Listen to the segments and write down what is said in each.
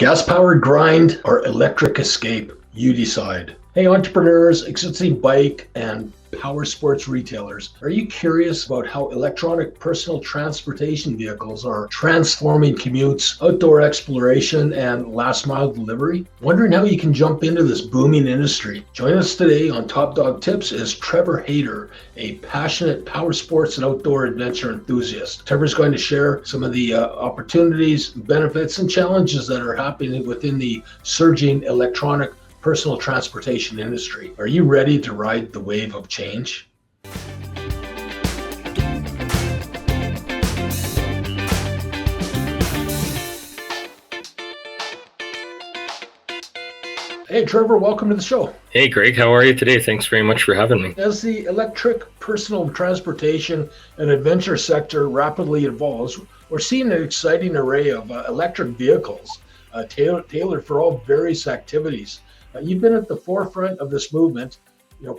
Gas-powered grind or electric escape, you decide. Hey entrepreneurs, existing bike and power sports retailers, are you curious about how electronic personal transportation vehicles are transforming commutes, outdoor exploration, and last mile delivery? Wondering how you can jump into this booming industry? Join us today on Top Dog Tips is Trevor Hayter, a passionate power sports and outdoor adventure enthusiast. Trevor's going to share some of the opportunities, benefits, and challenges that are happening within the surging electronic personal transportation industry. Are you ready to ride the wave of change? Hey Trevor, welcome to the show. Hey Greg, how are you today? Thanks very much for having me. As the electric personal transportation and adventure sector rapidly evolves, we're seeing an exciting array of electric vehicles tailored for all various activities. You've been at the forefront of this movement,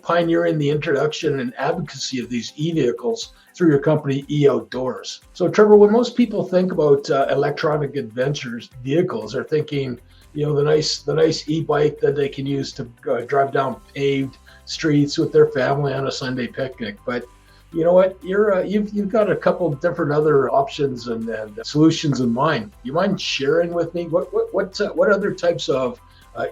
pioneering the introduction and advocacy of these e-vehicles through your company, eOutdoors. So Trevor, when most people think about electronic adventures vehicles, they're thinking, the nice e-bike that they can use to drive down paved streets with their family on a Sunday picnic. But you know what? You've got a couple different other options and solutions in mind. You mind sharing with me what other types of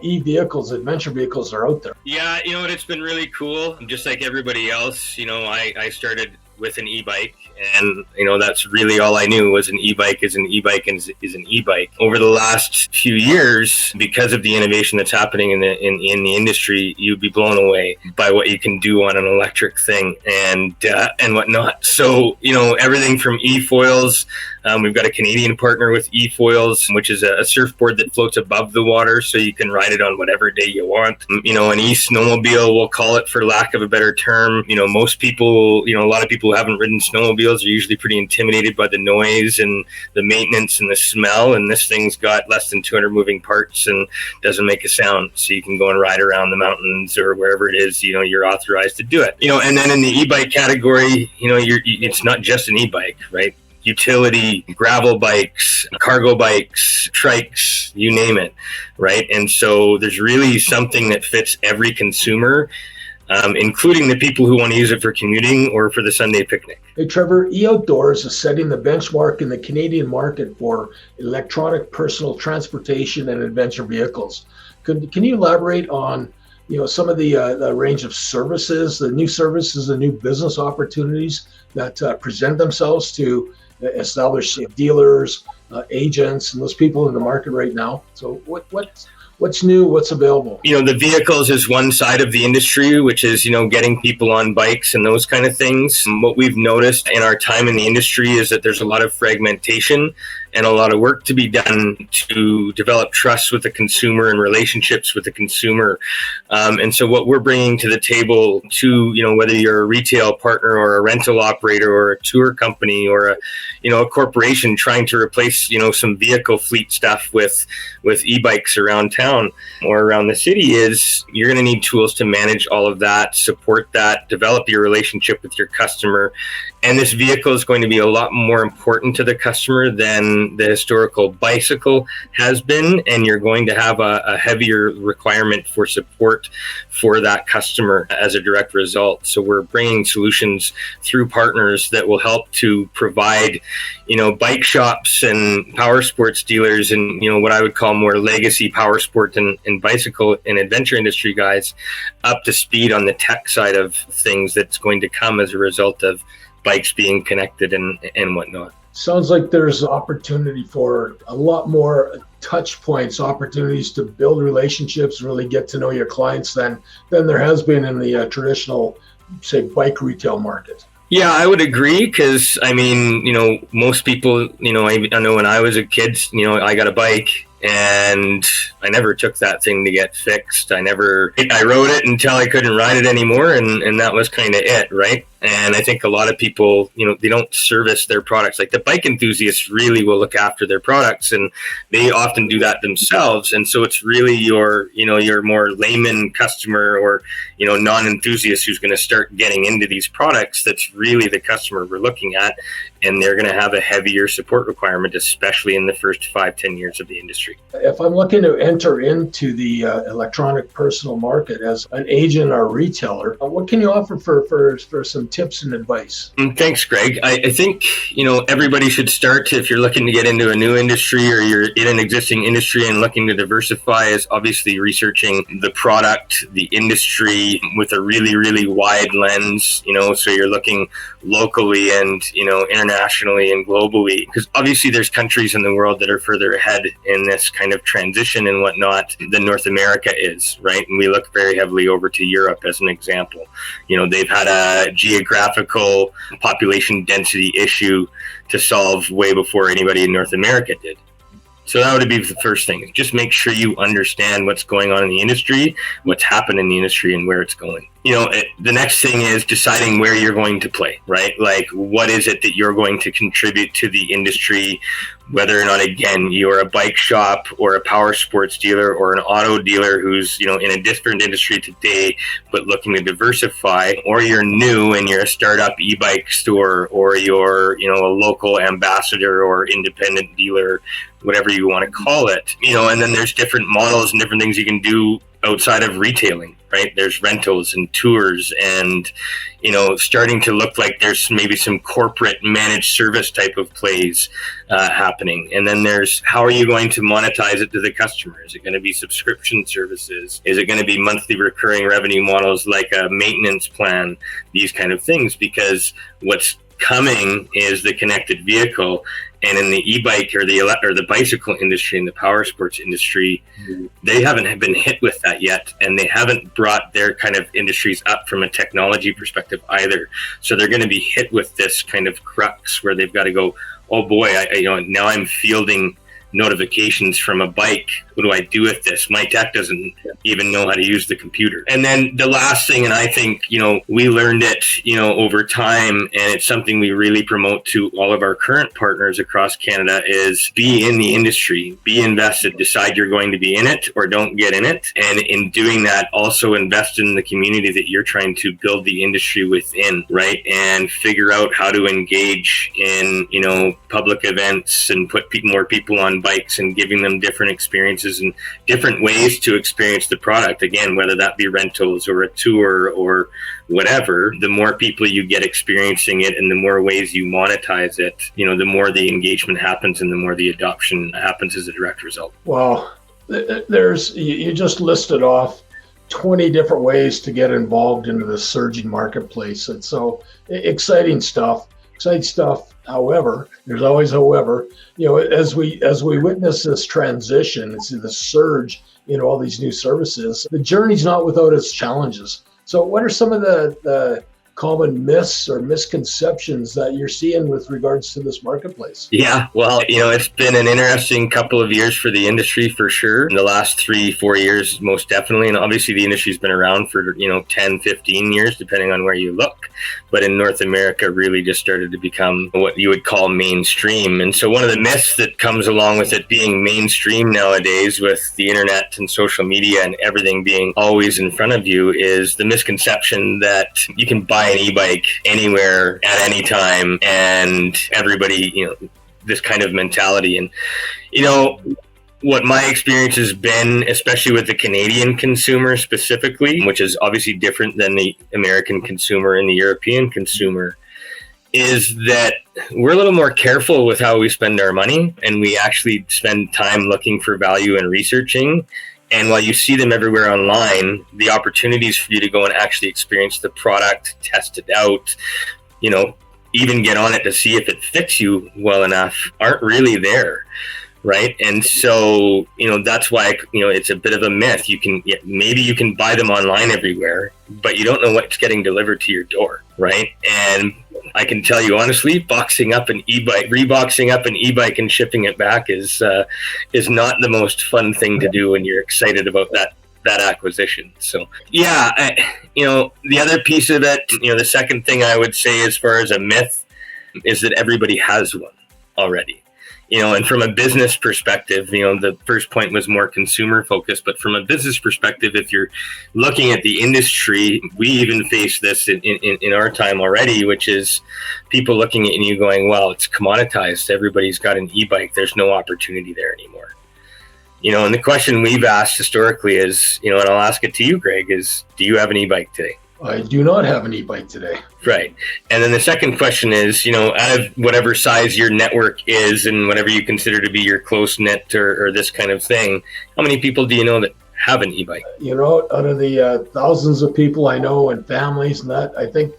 e-vehicles, adventure vehicles are out there? Yeah, it's been really cool. Just like everybody else, I started with an e-bike, and that's really all I knew was an e-bike is an e-bike is an e-bike. Over the last few years, because of the innovation that's happening in the industry, you'd be blown away by what you can do on an electric thing and whatnot. So everything from e-foils. We've got a Canadian partner with e-foils, which is a surfboard that floats above the water, so you can ride it on whatever day you want. An e-snowmobile, we'll call it for lack of a better term. Most people, a lot of people who haven't ridden snowmobiles are usually pretty intimidated by the noise and the maintenance and the smell. And this thing's got less than 200 moving parts and doesn't make a sound. So you can go and ride around the mountains or wherever it is, you're authorized to do it. And then in the e-bike category, it's not just an e-bike, right? Utility, gravel bikes, cargo bikes, trikes, you name it, right? And so there's really something that fits every consumer, including the people who want to use it for commuting or for the Sunday picnic. Hey Trevor, eOutdoors is setting the benchmark in the Canadian market for electronic personal transportation and adventure vehicles. Can you elaborate on some of the range of services, the new business opportunities that present themselves to established dealers, agents, and those people in the market right now? So what's new, what's available? The vehicles is one side of the industry, which is, getting people on bikes and those kind of things. What we've noticed in our time in the industry is that there's a lot of fragmentation and a lot of work to be done to develop trust with the consumer and relationships with the consumer. And so what we're bringing to the table to, whether you're a retail partner or a rental operator or a tour company or a corporation trying to replace, some vehicle fleet stuff with e-bikes around town or around the city, is you're going to need tools to manage all of that, support that, develop your relationship with your customer. And this vehicle is going to be a lot more important to the customer than the historical bicycle has been. And you're going to have a heavier requirement for support for that customer as a direct result. So we're bringing solutions through partners that will help to provide, bike shops and power sports dealers and, what I would call more legacy power sport and bicycle and adventure industry guys up to speed on the tech side of things that's going to come as a result of bikes being connected and whatnot. Sounds like there's opportunity for a lot more touch points, opportunities to build relationships, really get to know your clients than there has been in the traditional, say, bike retail market. Yeah, I would agree because, most people, I know when I was a kid, I got a bike and I never took that thing to get fixed. I rode it until I couldn't ride it anymore, and that was kind of it, right? And I think a lot of people, they don't service their products. Like the bike enthusiasts really will look after their products, and they often do that themselves. And so it's really your more layman customer or, non-enthusiast who's going to start getting into these products. That's really the customer we're looking at. And they're going to have a heavier support requirement, especially in the first 5-10 years of the industry. If I'm looking to enter into the electronic personal market as an agent or retailer, what can you offer for some tips and advice? Thanks, Greg. I think, everybody should start, if you're looking to get into a new industry or you're in an existing industry and looking to diversify, is obviously researching the product, the industry with a really, really wide lens, so you're looking locally and, internationally and globally, because obviously there's countries in the world that are further ahead in this kind of transition and whatnot than North America is, right? And we look very heavily over to Europe as an example. They've had a geographical population density issue to solve way before anybody in North America did. So that would be the first thing. Just make sure you understand what's going on in the industry, what's happened in the industry, and where it's going. The next thing is deciding where you're going to play, right? Like, what is it that you're going to contribute to the industry, whether or not, again, you're a bike shop or a power sports dealer or an auto dealer who's, in a different industry today, but looking to diversify, or you're new and you're a startup e-bike store, or you're, a local ambassador or independent dealer, whatever you want to call it, and then there's different models and different things you can do outside of retailing, right? There's rentals and tours and, starting to look like there's maybe some corporate managed service type of plays happening. And then there's, how are you going to monetize it to the customer? Is it going to be subscription services? Is it going to be monthly recurring revenue models like a maintenance plan? These kind of things, because what's coming is the connected vehicle. And in the e-bike or the bicycle industry and the power sports industry, they haven't been hit with that yet, and they haven't brought their kind of industries up from a technology perspective either. So they're going to be hit with this kind of crux where they've got to go, oh boy, now I'm fielding notifications from a bike. What do I do with this? My tech doesn't even know how to use the computer. And then the last thing, and I think, we learned it, over time, and it's something we really promote to all of our current partners across Canada, is be in the industry, be invested, decide you're going to be in it or don't get in it. And in doing that, also invest in the community that you're trying to build the industry within, right? And figure out how to engage in, public events and put more people on bikes and giving them different experiences and different ways to experience the product. Again, whether that be rentals or a tour or whatever, the more people you get experiencing it and the more ways you monetize it, the more the engagement happens and the more the adoption happens as a direct result. Well, you just listed off 20 different ways to get involved into the surging marketplace. And so exciting stuff. However, there's always however, as we witness this transition, it's the surge in all these new services, the journey's not without its challenges. So what are some of the common myths or misconceptions that you're seeing with regards to this marketplace? Yeah, well, it's been an interesting couple of years for the industry for sure. In the last 3-4 years, most definitely. And obviously the industry's been around for, 10, 15 years, depending on where you look. But in North America, really just started to become what you would call mainstream. And so one of the myths that comes along with it being mainstream nowadays, with the internet and social media and everything being always in front of you, is the misconception that you can buy an e-bike anywhere at any time, and everybody, this kind of mentality. And, what my experience has been, especially with the Canadian consumer specifically, which is obviously different than the American consumer and the European consumer, is that we're a little more careful with how we spend our money, and we actually spend time looking for value and researching. And while you see them everywhere online, the opportunities for you to go and actually experience the product, test it out, even get on it to see if it fits you well enough, aren't really there. right? And so, that's why, it's a bit of a myth. Maybe you can buy them online everywhere, but you don't know what's getting delivered to your door, right? And I can tell you honestly, reboxing up an e-bike and shipping it back is not the most fun thing to do when you're excited about that acquisition. So the other piece of it, the second thing I would say as far as a myth is that everybody has one already. And from a business perspective, the first point was more consumer focused, but from a business perspective, if you're looking at the industry, we even face this in our time already, which is people looking at you going, well, it's commoditized. Everybody's got an e-bike. There's no opportunity there anymore. And the question we've asked historically is, and I'll ask it to you, Greg, is, do you have an e-bike today? I do not have an e-bike today. Right. And then the second question is, out of whatever size your network is and whatever you consider to be your close knit or this kind of thing, how many people do you know that have an e-bike? Out of the thousands of people I know and families and that, I think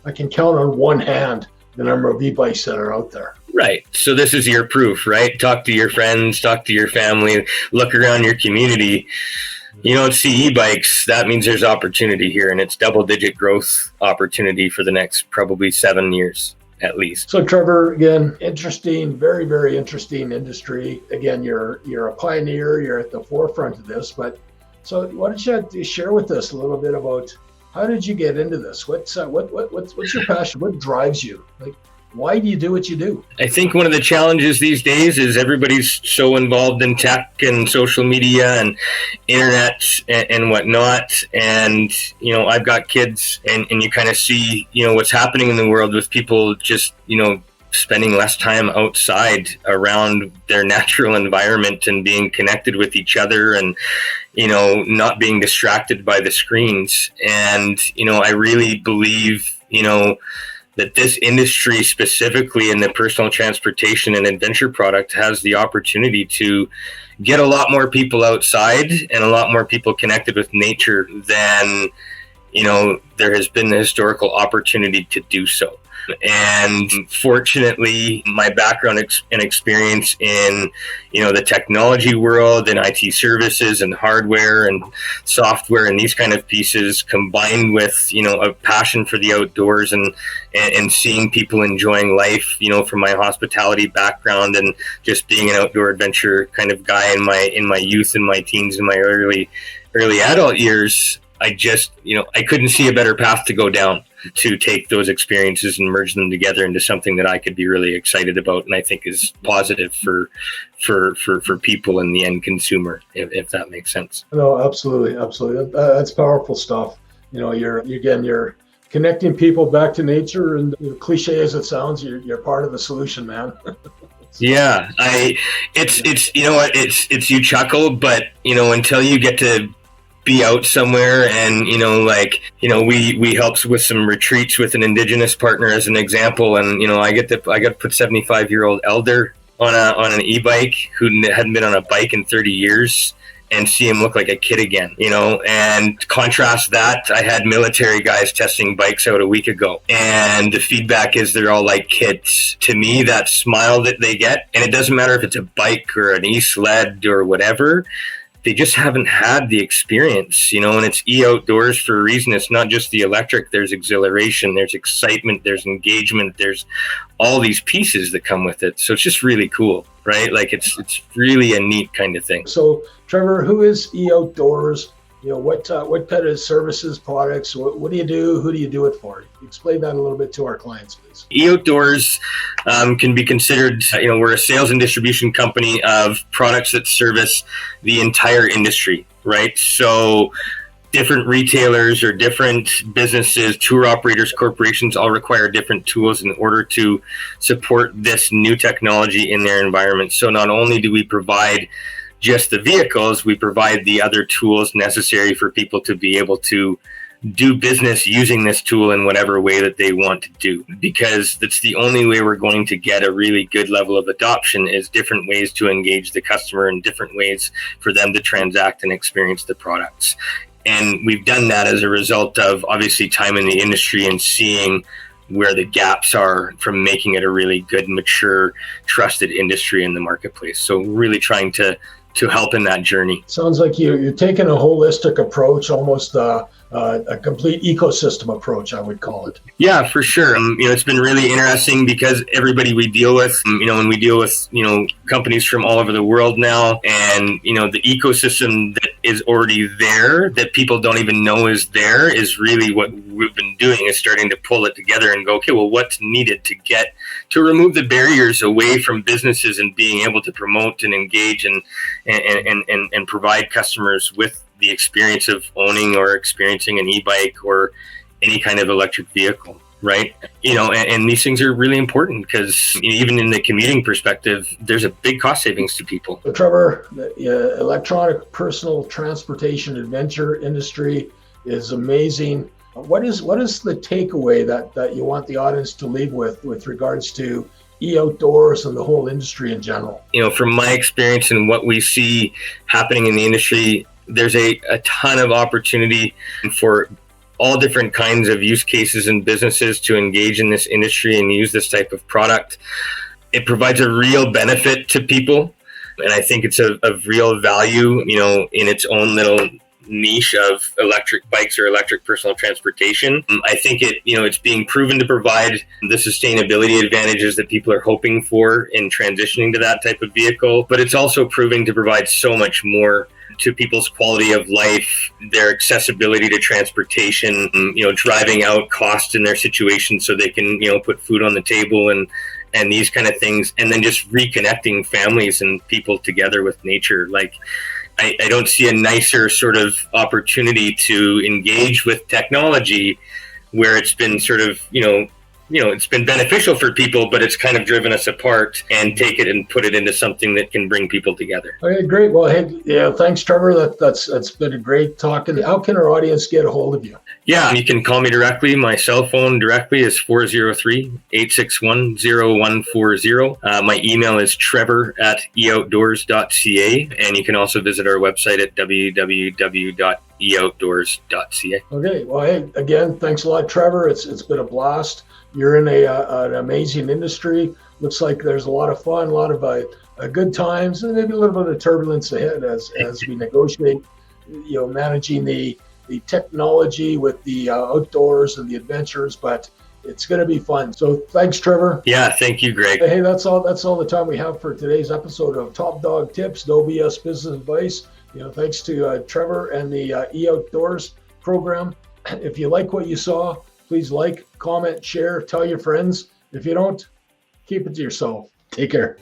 I can count on one hand the number of e-bikes that are out there. Right. So this is your proof, right? Talk to your friends, talk to your family, look around your community. See e-bikes, that means there's opportunity here, and it's double-digit growth opportunity for the next probably 7 years at least. So Trevor, again, interesting, very, very interesting industry. Again, you're a pioneer, you're at the forefront of this, but so why don't you share with us a little bit about how did you get into this? What's your passion? What drives you? Like, why do you do what you do? I think one of the challenges these days is everybody's so involved in tech and social media and internet and whatnot. And, I've got kids and you kind of see, what's happening in the world with people just, spending less time outside around their natural environment and being connected with each other and, not being distracted by the screens. And, I really believe, that this industry specifically in the personal transportation and adventure product has the opportunity to get a lot more people outside and a lot more people connected with nature than, there has been the historical opportunity to do so. And fortunately, my background and experience in, the technology world and IT services and hardware and software and these kind of pieces combined with, a passion for the outdoors and seeing people enjoying life, from my hospitality background and just being an outdoor adventure kind of guy in my youth and my teens and my early adult years, I just, I couldn't see a better path to go down to take those experiences and merge them together into something that I could be really excited about and I think is positive for people and the end consumer, if that makes sense. No, absolutely. That's powerful stuff. You're connecting people back to nature, and cliche as it sounds, you're part of the solution, man. Yeah, it's you chuckle, but until you get to be out somewhere and we helped with some retreats with an Indigenous partner as an example, and I got to put 75-year-old elder on an e-bike who hadn't been on a bike in 30 years and see him look like a kid again, and contrast that, I had military guys testing bikes out a week ago, and the feedback is they're all like kids. To me, that smile that they get, and it doesn't matter if it's a bike or an e-sled or whatever, they just haven't had the experience, and it's eOutdoors for a reason. It's not just the electric, there's exhilaration, there's excitement, there's engagement, there's all these pieces that come with it. So it's just really cool, right? Like it's really a neat kind of thing. So Trevor, who is eOutdoors? What kind of services, products, what do you do? Who do you do it for? Explain that a little bit to our clients, please. eOutdoors can be considered, we're a sales and distribution company of products that service the entire industry, right? So different retailers or different businesses, tour operators, corporations all require different tools in order to support this new technology in their environment. So not only do we provide just the vehicles, we provide the other tools necessary for people to be able to do business using this tool in whatever way that they want to do, because that's the only way we're going to get a really good level of adoption is different ways to engage the customer and different ways for them to transact and experience the products. And we've done that as a result of obviously time in the industry and seeing where the gaps are from making it a really good, mature, trusted industry in the marketplace. So really trying to help in that journey. Sounds like you're taking a holistic approach, almost a complete ecosystem approach, I would call it. Yeah, for sure. It's been really interesting because everybody we deal with, and we deal with, companies from all over the world now, and, the ecosystem that is already there that people don't even know is there is really what we've been doing, is starting to pull it together and go, okay, well, what's needed to remove the barriers away from businesses and being able to promote and engage and provide customers with the experience of owning or experiencing an e-bike or any kind of electric vehicle, right? And these things are really important because even in the commuting perspective, there's a big cost savings to people. So Trevor, the electronic personal transportation adventure industry is amazing. What is the takeaway that you want the audience to leave with regards to eOutdoors and the whole industry in general? From my experience and what we see happening in the industry, there's a ton of opportunity for all different kinds of use cases and businesses to engage in this industry and use this type of product. It provides a real benefit to people, and I think it's of real value, in its own little niche of electric bikes or electric personal transportation. I think it's being proven to provide the sustainability advantages that people are hoping for in transitioning to that type of vehicle, but it's also proving to provide so much more to people's quality of life, their accessibility to transportation, driving out costs in their situation so they can, put food on the table and these kind of things, and then just reconnecting families and people together with nature. Like, I don't see a nicer sort of opportunity to engage with technology where it's been sort of, it's been beneficial for people, but it's kind of driven us apart, and take it and put it into something that can bring people together. Okay, great. Well, hey, thanks, Trevor. That's been a great talk. And how can our audience get a hold of you? Yeah, you can call me directly. My cell phone directly is 403-861-0140. My email is trevor@eoutdoors.ca, and you can also visit our website at www.eoutdoors.ca. Okay. Well, hey, again, thanks a lot, Trevor. It's been a blast. You're in an amazing industry. Looks like there's a lot of fun, a lot of good times, and maybe a little bit of turbulence ahead as we negotiate, managing the technology with the outdoors and the adventures, but it's going to be fun. So thanks, Trevor. Yeah, thank you, Greg. Hey, that's all the time we have for today's episode of Top Dog Tips, No BS Business Advice. Thanks to Trevor and the eOutdoors program. If you like what you saw, please like, comment, share, tell your friends. If you don't, keep it to yourself. Take care.